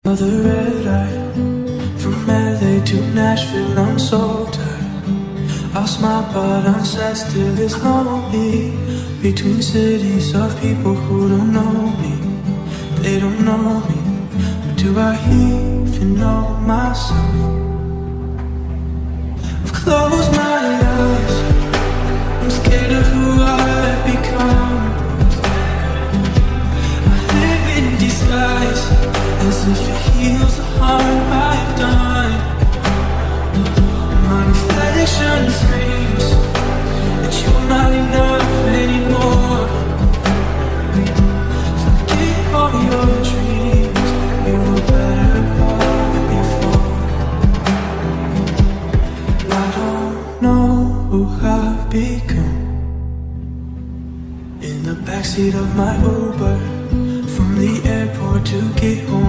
Another red eye, from LA to Nashville, I'm so tired. I'll smile but I'm sad, still it's lonely. Between cities of people who don't know me, they don't know me. But do I even know myself? I've closed my eyes, I'm scared of who I've become. I live in disguise, as if it heals the harm I've done. My reflection screams that you're not enough anymore. Forget all your dreams, you were better off before. I don't know who I've become. In the backseat of my Uber, from the airport to get home,